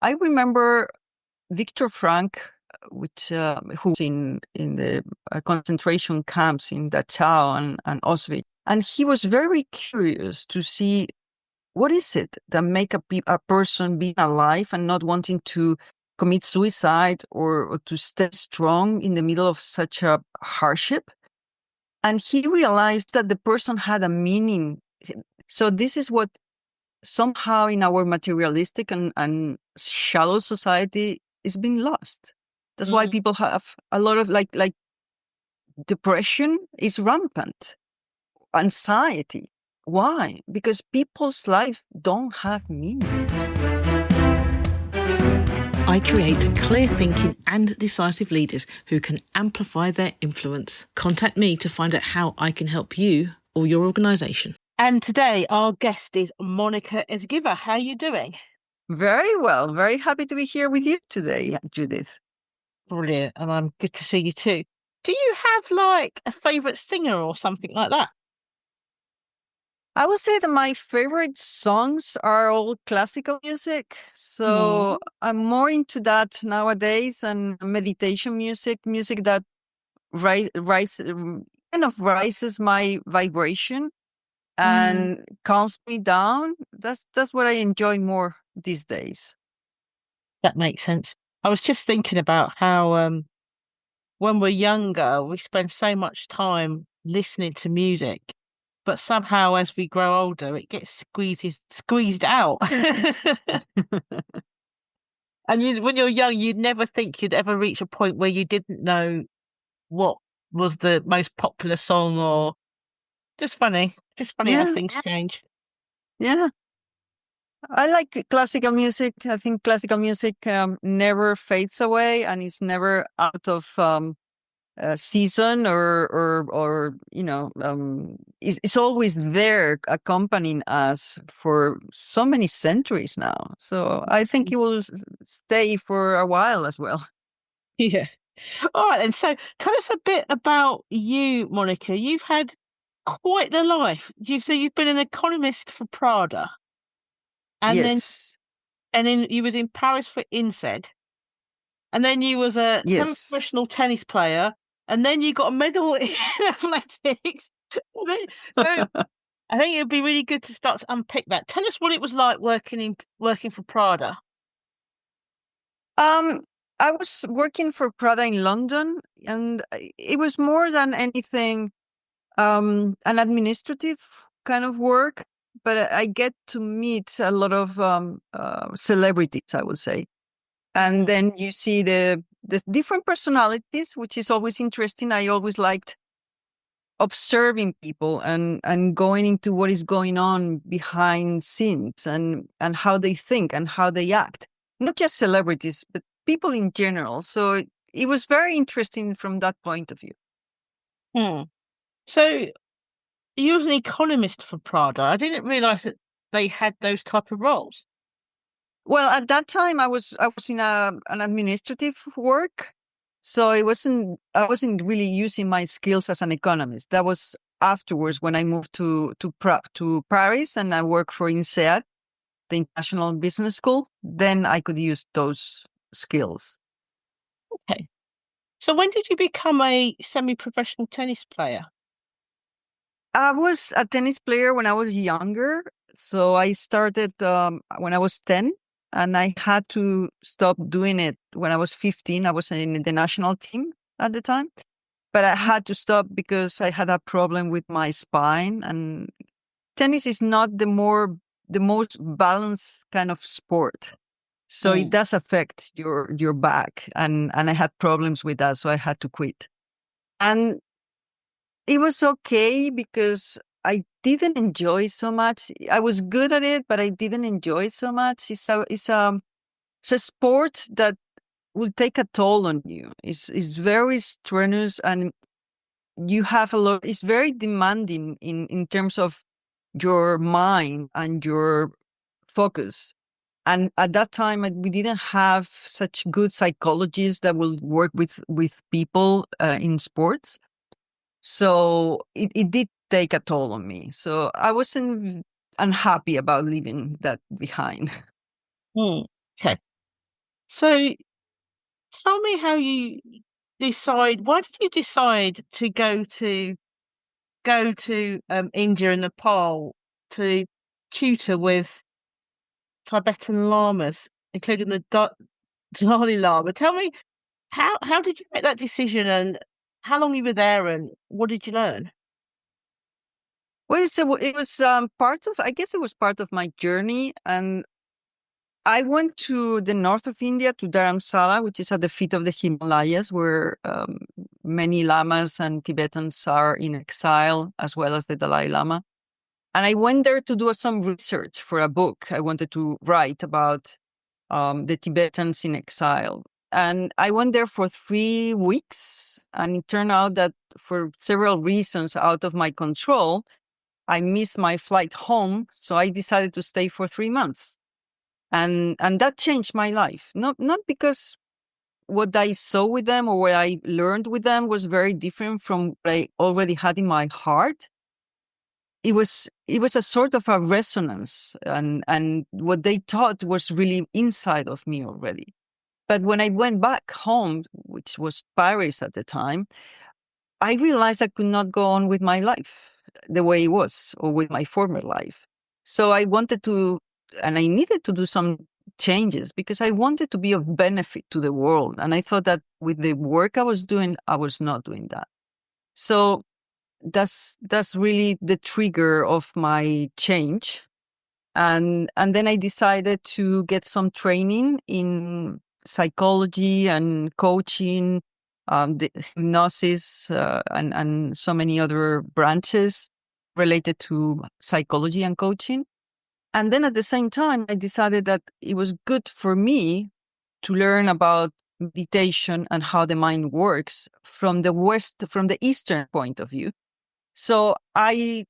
I remember Viktor Frank, who's in the concentration camps in Dachau and Auschwitz, and he was very curious to see what is it that make a person being alive and not wanting to commit suicide or to stay strong in the middle of such a hardship. And he realized that the person had a meaning. So this is what somehow in our materialistic and shallow society is being lost. That's why people have a lot of like depression is rampant, anxiety. Why? Because people's life don't have meaning. I create clear thinking and decisive leaders who can amplify their influence. Contact me to find out how I can help you or your organisation. And today our guest is Mónica Esgueva. How are you doing? Very well. Very happy to be here with you today, Judith. Brilliant. And I'm good to see you too. Do you have like a favourite singer or something like that? I would say that my favorite songs are all classical music. So I'm more into that nowadays, and meditation music that kind of rises my vibration and calms me down. That's what I enjoy more these days. That makes sense. I was just thinking about how when we're younger, we spend so much time listening to music, but somehow as we grow older, it gets squeezed out. And when you're young, you'd never think you'd ever reach a point where you didn't know what was the most popular song, or just funny how things change. Yeah. I like classical music. I think classical music never fades away and is never out of season or it's always there accompanying us for so many centuries now. So I think it will stay for a while as well. Yeah. All right, then. So tell us a bit about you, Mónica. You've had quite the life. You've been an economist for Prada, and Yes. then you was in Paris for INSEAD, and then you was a Yes. semi-professional tennis player, and then you got a medal in athletics. So I think it would be really good to start to unpick that. Tell us what it was like working for Prada. I was working for Prada in London, and it was more than anything an administrative kind of work, but I get to meet a lot of celebrities, I would say. And then you see the different personalities, which is always interesting. I always liked observing people and going into what is going on behind scenes and how they think and how they act. Not just celebrities, but people in general. So it was very interesting from that point of view. So you was an economist for Prada. I didn't realize that they had those type of roles. Well, at that time I was in an administrative work, so I wasn't really using my skills as an economist. That was afterwards when I moved to Paris and I worked for INSEAD, the International Business School. Then I could use those skills. Okay. So when did you become a semi-professional tennis player? I was a tennis player when I was younger. So I started when I was 10, and I had to stop doing it when I was 15. I was in the national team at the time, but I had to stop because I had a problem with my spine. And tennis is not the most balanced kind of sport. So it does affect your back. And I had problems with that. So I had to quit. And it was okay because I didn't enjoy it so much. I was good at it, but I didn't enjoy it so much. It's a sport that will take a toll on you. It's very strenuous, and you have a lot. It's very demanding in terms of your mind and your focus. And at that time, we didn't have such good psychologists that will work with people in sports. So it did take a toll on me. So I wasn't unhappy about leaving that behind. Okay. So tell me how you decide. Why did you decide to go to India and Nepal to tutor with Tibetan Lamas, including the Dalai Lama? Tell me how did you make that decision, and how long you were there, and what did you learn? Well, it was part of, I guess it was part of my journey. And I went to the north of India, to Dharamsala, which is at the feet of the Himalayas, where many lamas and Tibetans are in exile, as well as the Dalai Lama. And I went there to do some research for a book I wanted to write about the Tibetans in exile. And I went there for 3 weeks. And it turned out that for several reasons out of my control, I missed my flight home. So I decided to stay for 3 months. And that changed my life. Not because what I saw with them or what I learned with them was very different from what I already had in my heart. It was a sort of a resonance, and what they taught was really inside of me already. But when I went back home, which was Paris at the time, I realized I could not go on with my life the way it was, or with my former life. So I wanted to, and I needed to do some changes because I wanted to be of benefit to the world. And I thought that with the work I was doing, I was not doing that. So that's really the trigger of my change. And then I decided to get some training in psychology and coaching, the hypnosis, and so many other branches related to psychology and coaching. And then at the same time, I decided that it was good for me to learn about meditation and how the mind works from the Eastern point of view. So I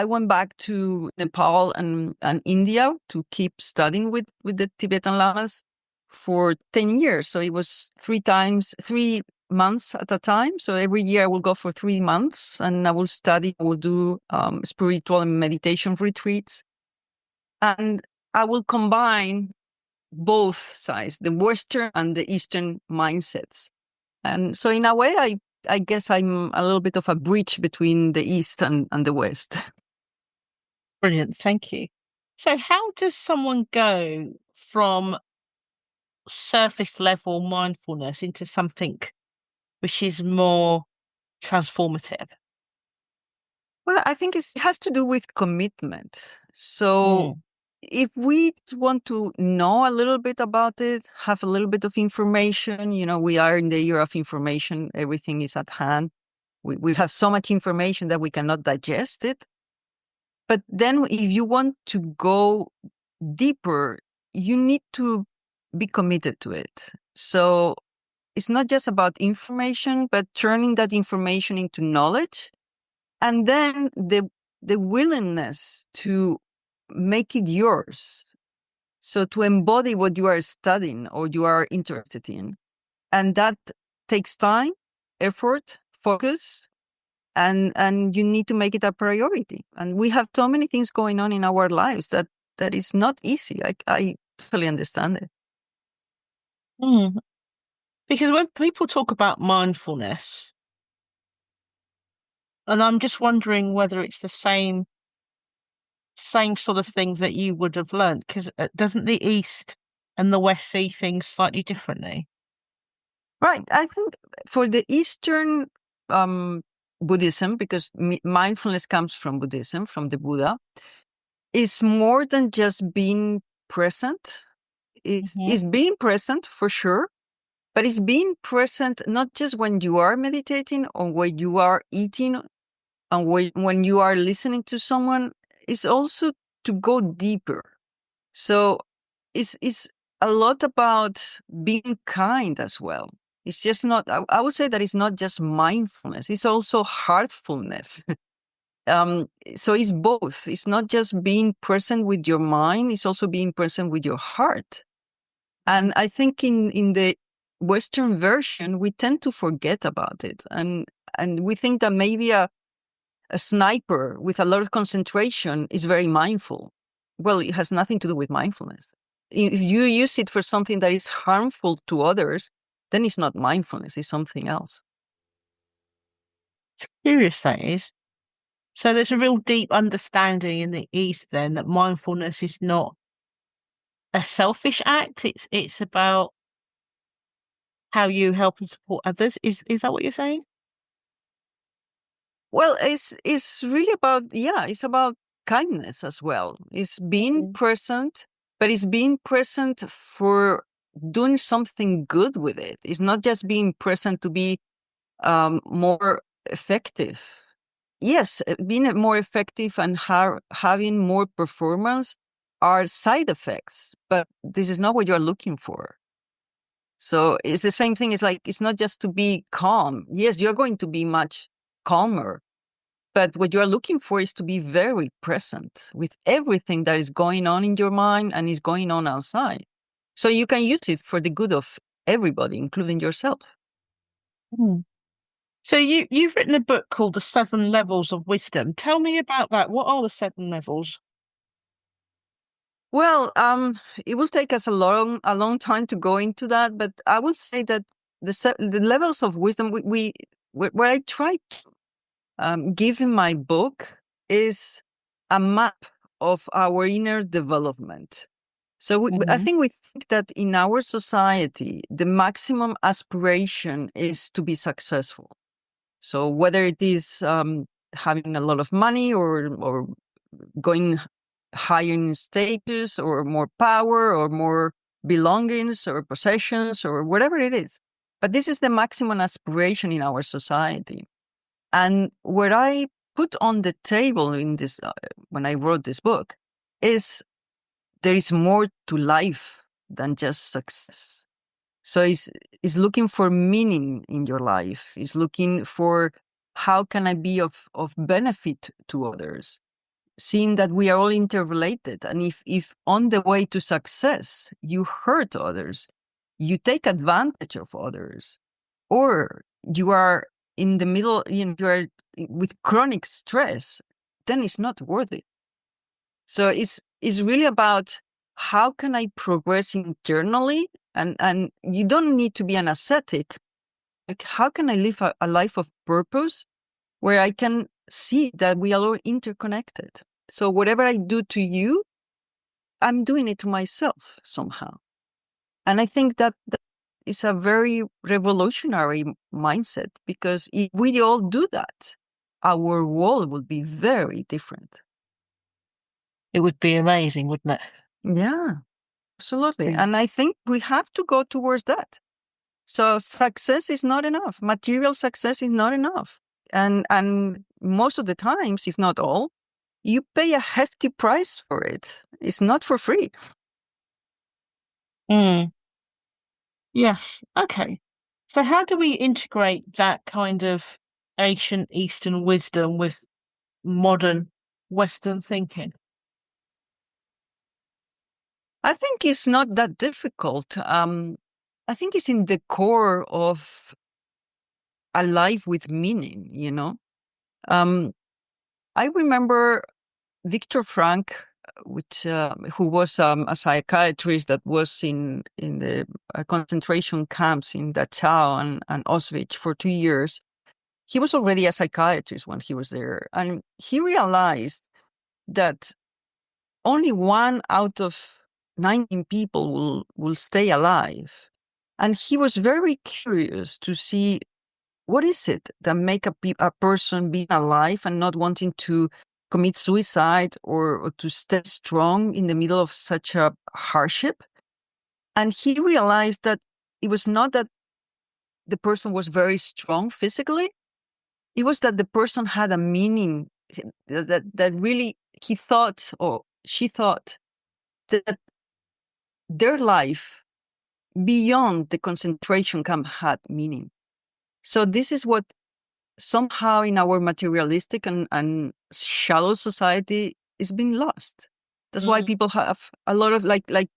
went back to Nepal and India to keep studying with the Tibetan Lamas for 10 years. So it was 3 months at a time. So every year I will go for 3 months and I will study, I will do spiritual and meditation retreats. And I will combine both sides, the Western and the Eastern mindsets. And so in a way, I guess I'm a little bit of a bridge between the East and the West. Brilliant, thank you. So how does someone go from surface level mindfulness into something which is more transformative? Well, I think it has to do with commitment. So Mm. if we want to know a little bit about it, have a little bit of information, we are in the era of information, everything is at hand. We have so much information that we cannot digest it. But then if you want to go deeper, you need to be committed to it. So it's not just about information, but turning that information into knowledge. And then the willingness to make it yours. So to embody what you are studying or you are interested in. And that takes time, effort, focus, and you need to make it a priority. And we have so many things going on in our lives that is not easy. I totally understand it. Mm. Because when people talk about mindfulness, and I'm just wondering whether it's the same sort of things that you would have learned, because doesn't the East and the West see things slightly differently? Right. I think for the Eastern Buddhism, because mindfulness comes from Buddhism, from the Buddha, is more than just being present. It's being present for sure, but it's being present not just when you are meditating or when you are eating and when you are listening to someone. It's also to go deeper. So it's a lot about being kind as well. It's just not, I would say that it's not just mindfulness, it's also heartfulness. So it's both. It's not just being present with your mind, it's also being present with your heart. And I think in the Western version, we tend to forget about it. And we think that maybe a sniper with a lot of concentration is very mindful. Well, it has nothing to do with mindfulness. If you use it for something that is harmful to others, then it's not mindfulness, it's something else. It's curious, that is. So there's a real deep understanding in the East then that mindfulness is not a selfish act. It's about how you help and support others. Is that what you're saying? Well, it's really about, it's about kindness as well. It's being present, but it's being present for doing something good with it. It's not just being present to be more effective. Yes, being more effective and having more performance are side effects, but this is not what you're looking for. So it's the same thing. It's like, it's not just to be calm. Yes, you're going to be much calmer, but what you're looking for is to be very present with everything that is going on in your mind and is going on outside. So you can use it for the good of everybody, including yourself. Mm. So you've written a book called The 7 Levels of Wisdom. Tell me about that. What are the 7 levels? Well, it will take us a long time to go into that, but I would say that the levels of wisdom what I try to give in my book is a map of our inner development. So I think we think that in our society, the maximum aspiration is to be successful. So whether it is having a lot of money or going higher in status or more power or more belongings or possessions or whatever it is. But this is the maximum aspiration in our society. And what I put on the table in this, when I wrote this book, is there is more to life than just success. So it's looking for meaning in your life. It's looking for how can I be of benefit to others, seeing that we are all interrelated. And if on the way to success, you hurt others, you take advantage of others, or you are in the middle, you are with chronic stress, then it's not worth it. So it's really about how can I progress internally? And you don't need to be an ascetic. Like, how can I live a life of purpose where I can see that we are all interconnected? So whatever I do to you, I'm doing it to myself somehow. And I think that is a very revolutionary mindset, because if we all do that, our world would be very different. It would be amazing, wouldn't it? Yeah, absolutely. Mm. And I think we have to go towards that. So success is not enough. Material success is not enough. And most of the times, if not all, you pay a hefty price for it. It's not for free. Mm. Yes. Okay. So how do we integrate that kind of ancient Eastern wisdom with modern Western thinking? I think it's not that difficult. I think it's in the core of a life with meaning, you know? I remember Viktor Frankl, who was a psychiatrist that was in the concentration camps in Dachau and Auschwitz for 2 years. He was already a psychiatrist when he was there, and he realized that only 1 out of 19 people will stay alive. And he was very curious to see what is it that make a person be alive and not wanting to commit suicide or to stay strong in the middle of such a hardship. And he realized that it was not that the person was very strong physically, it was that the person had a meaning, that really he thought, or she thought, that their life beyond the concentration camp had meaning. So this is what somehow in our materialistic and shallow society is being lost. That's why people have a lot of like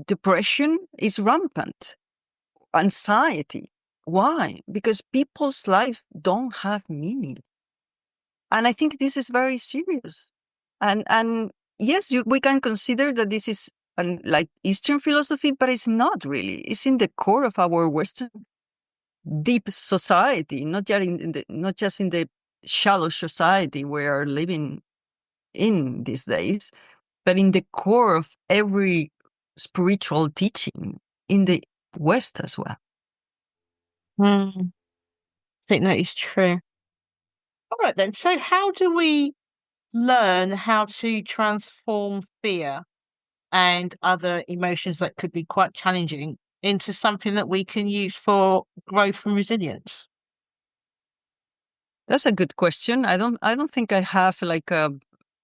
depression is rampant, anxiety. Why? Because people's life don't have meaning. And I think this is very serious. And yes, we can consider that this is and like Eastern philosophy, but it's not really. It's in the core of our Western deep society, not just in the shallow society we are living in these days, but in the core of every spiritual teaching in the West as well. I think that is true. All right, then. So how do we learn how to transform fear and other emotions that could be quite challenging into something that we can use for growth and resilience? That's a good question. I don't think I have like a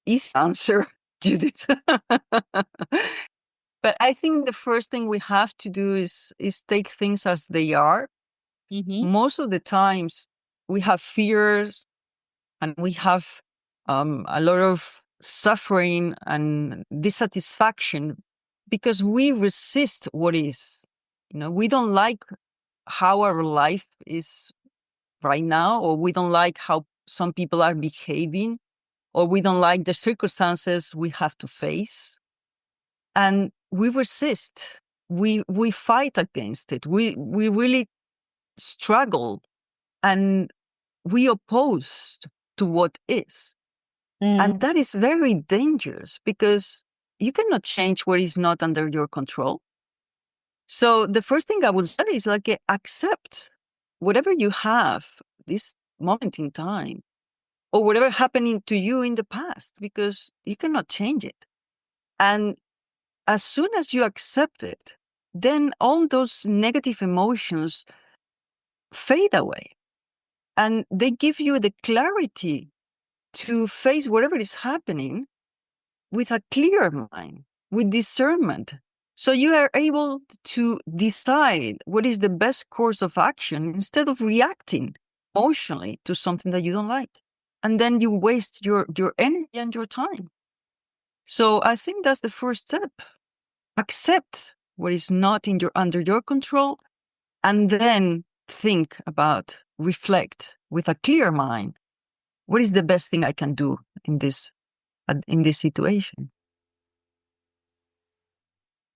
easy answer, Judith. But I think the first thing we have to do is take things as they are. Mm-hmm. Most of the times we have fears and we have a lot of suffering and dissatisfaction because we resist what is. We don't like how our life is right now, or we don't like how some people are behaving, or we don't like the circumstances we have to face. And we resist. We fight against it. We really struggle, and we oppose to what is. And that is very dangerous because you cannot change what is not under your control. So the first thing I would say is like accept whatever you have this moment in time, or whatever happening to you in the past, because you cannot change it. And as soon as you accept it, then all those negative emotions fade away, and they give you the clarity to face whatever is happening with a clear mind, with discernment. So you are able to decide what is the best course of action instead of reacting emotionally to something that you don't like. And then you waste your energy and your time. So I think that's the first step. Accept what is not under your control, and then think about, reflect with a clear mind. What is the best thing I can do in this situation?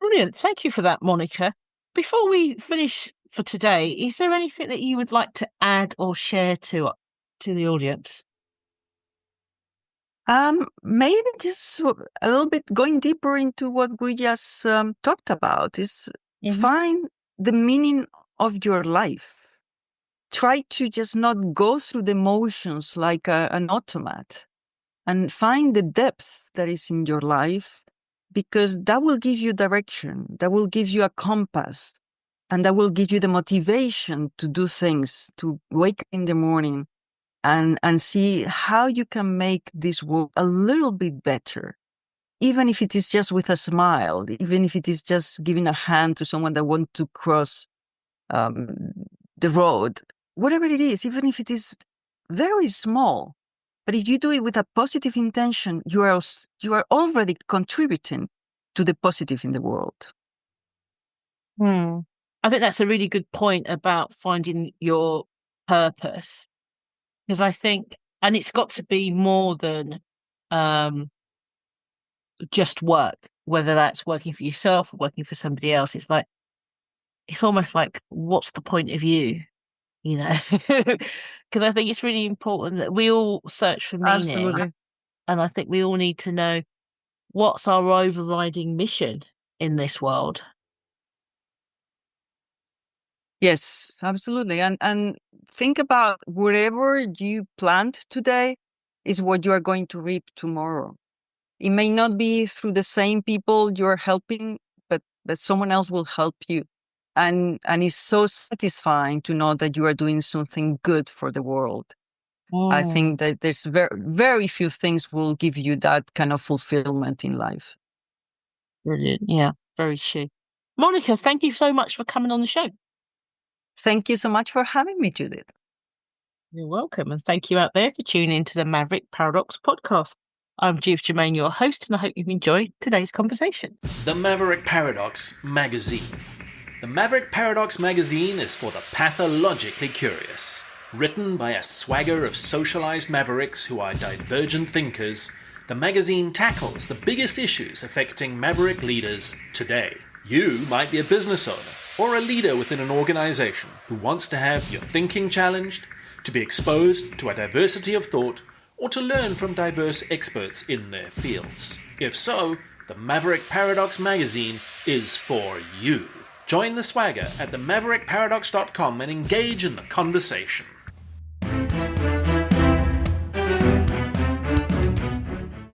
Brilliant. Thank you for that, Monica. Before we finish for today, is there anything that you would like to add or share to the audience? Maybe just a little bit going deeper into what we just talked about is find the meaning of your life. Try to just not go through the motions like an automat, and find the depth that is in your life, because that will give you direction, that will give you a compass, and that will give you the motivation to do things, to wake in the morning and see how you can make this world a little bit better, even if it is just with a smile, even if it is just giving a hand to someone that wants to cross the road, whatever it is, even if it is very small. But if you do it with a positive intention, you are already contributing to the positive in the world. I think that's a really good point about finding your purpose, because I think, and it's got to be more than just work, whether that's working for yourself or working for somebody else. It's almost like, what's the point of you? Because I think it's really important that we all search for meaning. Absolutely. And I think we all need to know what's our overriding mission in this world. Yes, absolutely. And think about whatever you plant today is what you are going to reap tomorrow. It may not be through the same people you're helping, but someone else will help you. And it's so satisfying to know that you are doing something good for the world. I think that there's very, very few things will give you that kind of fulfillment in life. Brilliant. Yeah, very true. Monica, thank you so much for coming on the show. Thank you so much for having me, Judith. You're welcome. And thank you out there for tuning into the Maverick Paradox podcast. I'm Judith Germain, your host, and I hope you've enjoyed today's conversation. The Maverick Paradox magazine. The Maverick Paradox magazine is for the pathologically curious. Written by a swagger of socialized mavericks who are divergent thinkers, The magazine tackles the biggest issues affecting maverick leaders today. You might be a business owner or a leader within an organization who wants to have your thinking challenged, to be exposed to a diversity of thought, or to learn from diverse experts in their fields. If so, the Maverick Paradox magazine is for you. Join the swagger at themaverickparadox.com and engage in the conversation.